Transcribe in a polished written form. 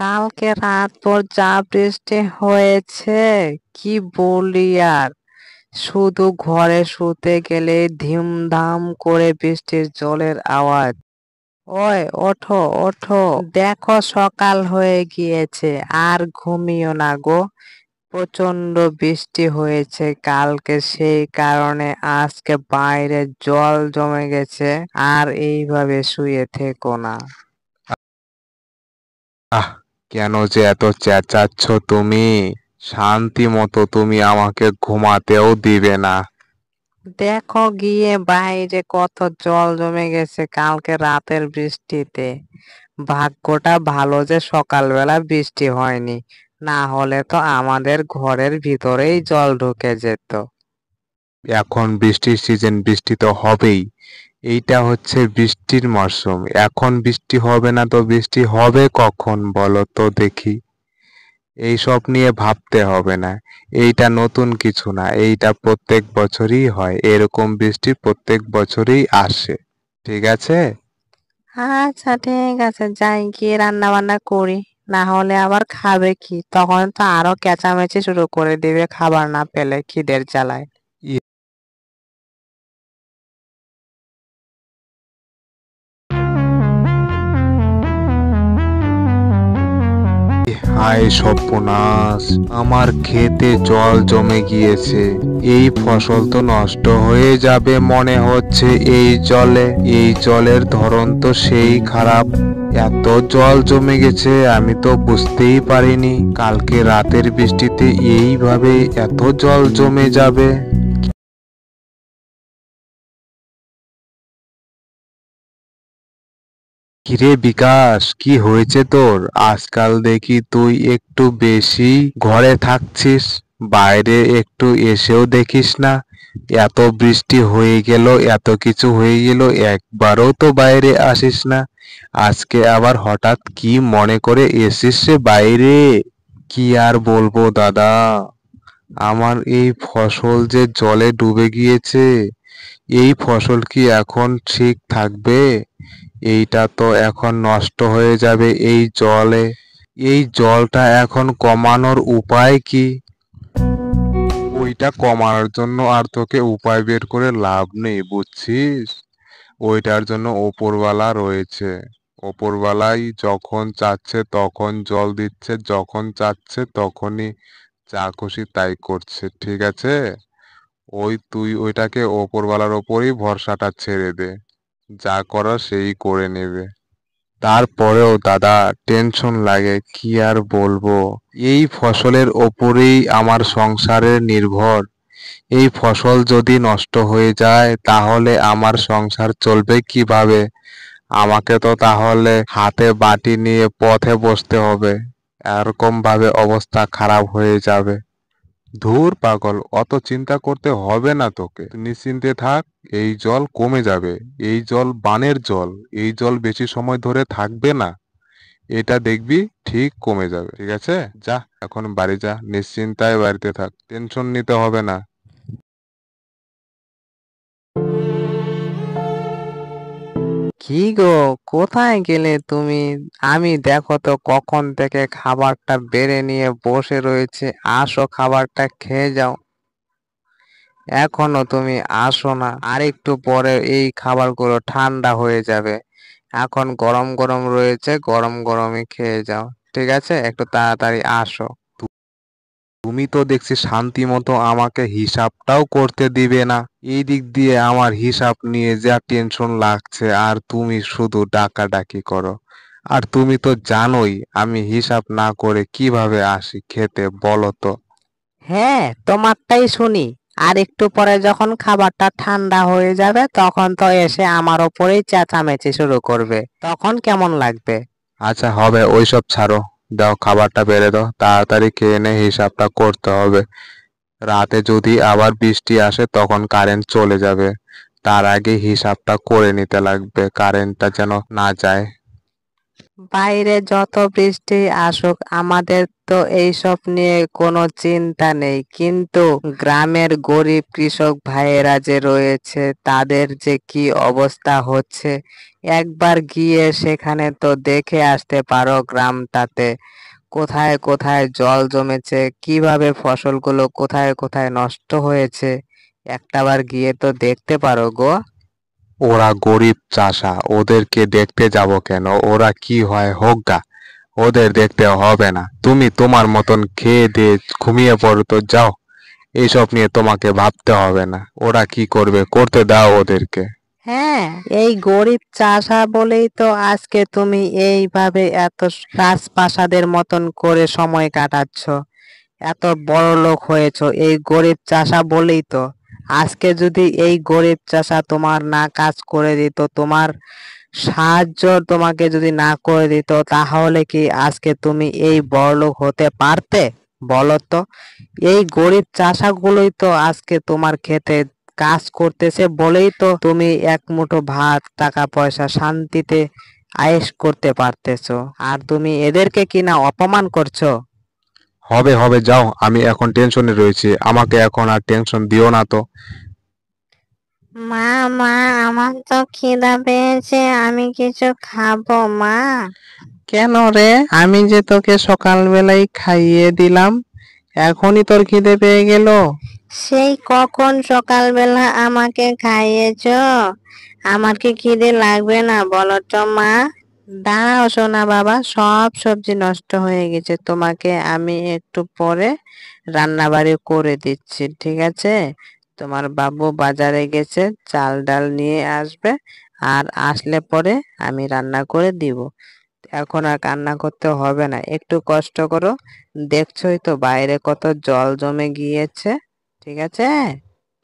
কালকে রাত ভর যা বৃষ্টি হয়েছে কি বলি আর, শুধু ঘরে শুতে গেলে ধিমধাম করে বৃষ্টির জলের আওয়াজ। ওই ওঠো ওঠো, দেখো সকাল হয়ে গিয়েছে, আর ঘুমিও না গো। প্রচন্ড বৃষ্টি হয়েছে কালকে, সেই কারণে আজকে বাইরে জল জমে গেছে। আর এইভাবে শুয়ে থেকো না। আহ, কেন যে এত চেঁচাচ্ছ তুমি? শান্তি মতো তুমি আমাকে ঘুমাতেও দিবে না। দেখো গিয়ে বাইরে কত জল জমে গেছে কালকে রাতের বৃষ্টিতে। ভাগ্যটা ভালো যে সকালবেলা বৃষ্টি হয়নি, না হলে তো আমাদের ঘরের ভিতরেই জল ঢুকে যেত। এখন বৃষ্টির সিজন, বৃষ্টি তো হবেই। এইটা হচ্ছে বৃষ্টির মরশুম, এখন বৃষ্টি হবে না তো বৃষ্টি হবে কখন বলো তো দেখি? এইসব নিয়ে ভাবতে হবে না। এইটা নতুন কিছু না, এইটা প্রত্যেক বছরই হয়, এরকম বৃষ্টি প্রত্যেক বছরই আসে। ঠিক আছে? আচ্ছা ঠিক আছে, যাই গিয়ে রান্না বান্না করি, না হলে আবার খাবে কি, তখন তো আরো চেঁচামেচি শুরু করে দিবে খাবার না পেলে খিদের জ্বালায়। হায় সর্বনাশ, আমার ক্ষেতে জল জমে গিয়েছে। এই ফসল তো নষ্ট হয়ে যাবে মনে হচ্ছে এই জলে। এই জলের ধরন তো সেই খারাপ। এত জল জমে গেছে আমি তো বুঝতেই পারিনি কালকে রাতের বৃষ্টিতে এইভাবে এত জল জমে যাবে। কিরে বিকাশ, কি হয়েছে তোর? আজকাল দেখি তুই একটু বেশি ঘরে থাকছিস, বাইরে একটু এসেও দেখিস না। এত বৃষ্টি হয়ে গেল, এত কিছু হয়ে গেল, একবারও তো বাইরে আসিস না। আজকে আবার হঠাৎ কি মনে করে এসিস রে বাইরে? কি আর বলবো দাদা, আমার এই ফসল যে জলে ডুবে গিয়েছে। এই ফসল কি এখন ঠিক থাকবে? এইটা তো এখন নষ্ট হয়ে যাবে এই জলে। এই জলটা এখন কমানোর উপায় কি? ওইটা কমানোর জন্য আর তোকে উপায় বের করে লাভ নেই, বুঝছিস? ওইটার জন্য ওপরওয়ালা রয়েছে। ওপরওয়ালাই যখন চাচ্ছে তখন জল দিচ্ছে, যখন চাচ্ছে তখনই যা খুশি তাই করছে, ঠিক আছে? তুই ওইটাকে ওপরওয়ালার ওপরই ভরসাটা ছেড়ে দে, যা করার সেই করে নেবে। তারপরেও দাদা টেনশন লাগে, কি আর বলবো। এই ফসলের ওপরেই আমার সংসারের নির্ভর। এই ফসল যদি নষ্ট হয়ে যায় তাহলে আমার সংসার চলবে কিভাবে? আমাকে তো তাহলে হাতে বাটি নিয়ে পথে বসতে হবে। এরকম ভাবে অবস্থা খারাপ হয়ে যাবে। ধুর পাগল, অত চিন্তা করতে হবে না তোকে, তুই নিশ্চিন্তে থাক। এই জল কমে যাবে। এই জল বানের জল, এই জল বেশি সময় ধরে থাকবে না। এটা দেখবি ঠিক কমে যাবে, ঠিক আছে? যা এখন বাড়ি যা, নিশ্চিন্তায় বাড়িতে থাক, টেনশন নিতে হবে না। কি গো, কোথায় গেলে তুমি? আমি দেখো তো কখন থেকে খাবারটা বেড়ে নিয়ে বসে রয়েছে, আসো খাবারটা খেয়ে যাও। এখনো তুমি আসো না, আর একটু পরে এই খাবারগুলো ঠান্ডা হয়ে যাবে। এখন গরম গরম রয়েছে, গরম গরমই খেয়ে যাও। ঠিক আছে, একটু তাড়াতাড়ি আসো। তুমি তো দেখছি শান্তি মতো আমাকে হিসাবটাও করতে দিবে না। এই দিক দিয়ে আমার হিসাব নিয়ে যা টেনশন লাগছে, আর তুমি শুধু ডাকাডাকি করো। আর তুমি তো জানোই আমি হিসাব না করে কিভাবে আসি খেতে, বলো তো? হ্যাঁ, তোমারটাই শুনি। আর একটু পরে যখন খাবারটা ঠান্ডা হয়ে যাবে তখন তো এসে আমার ওপরেই চেঁচামেচি শুরু করবে, তখন কেমন লাগবে? আচ্ছা হবে, ওইসব ছাড়ো। দাও খাবারটা বেড়ে দাও, তাড়াতাড়ি খেয়ে নে, হিসাবটা করতে হবে। রাতে যদি আবার বৃষ্টি আসে তখন কারেন্ট চলে যাবে। তার আগে হিসাবটা করে নিতে লাগবে, কারেন্টটা যেন না যায়। বাইরে যত বৃষ্টি আসুক আমাদের তো এইসব নিয়ে কোনো চিন্তা নেই, কিন্তু গ্রামের গরিব কৃষক ভাইয়েরা যে রয়েছে তাদের যে কি অবস্থা হচ্ছে, একবার গিয়ে সেখানে তো দেখে আসতে পারো গ্রামটাতে কোথায় কোথায় জল জমেছে, কিভাবে ফসলগুলো কোথায় কোথায় নষ্ট হয়েছে। একটাবার গিয়ে তো দেখতে পারো গো। ওরা গরিব চাষা, ওদেরকে দেখতে যাব কেন? ওরা কি হয় হোক গা, ওদের দেখতে হবে না। তুমি তোমার মতন খেয়ে দিয়ে ঘুমিয়ে পড়ো তো, যাও। এইসব নিয়ে তোমাকে ভাবতে হবে না। ওরা কি করবে করতে দাও ওদেরকে। হ্যাঁ, এই গরিব চাষা বলেই তো আজকে তুমি এইভাবে এত রাজপ্রাসাদের মতন করে সময় কাটাচ্ছ, এত বড় লোক হয়েছো এই গরিব চাষা বলেই তো। আজকে যদি এই গরিব চাষা তোমার না কাজ করে দিত, তোমার সাহায্য তোমাকে যদি না করে দিত, তাহলে কি আজকে তুমি এই বড়লোক হতে পারতে? বলো তো। এই গরিব চাষাগুলোই তো আজকে তোমার ক্ষেতে কাজ করতেছে বলেই তো তুমি এক মুঠো ভাত টাকা পয়সা শান্তিতে আয়েশ করতে পারতেছো, আর তুমি এদেরকে কিনা অপমান করছো। হবে হবে, যাও। আমি এখন টেনশনে রয়েছি, আমাকে এখন আর টেনশন দিও না তো। মা, মা, আমার তো খিদা পেয়েছে, আমি কিছু খাবো মা। কেন রে, আমি যে তোকে সকালবেলায় খাইয়ে দিলাম, এখনই তোর খিদে পেয়ে গেল? সেই কখন সকালবেলা আমাকে খাইয়েছো? আমার কি খিদে লাগবে না বলো তো মা? দাঁড়াও সোনা বাবা, সব সবজি নষ্ট হয়ে গেছে, তোমাকে আমি একটু পরে রান্না বাড়ি করে দিচ্ছি, ঠিক আছে? তোমার বাবু বাজারে গেছে, চাল ডাল নিয়ে আসবে, আর আসলে পরে আমি রান্না করে দিব। এখন আর কান্না করতে হবে না, একটু কষ্ট করো। দেখছোই তো বাইরে কত জল জমে গিয়েছে, ঠিক আছে?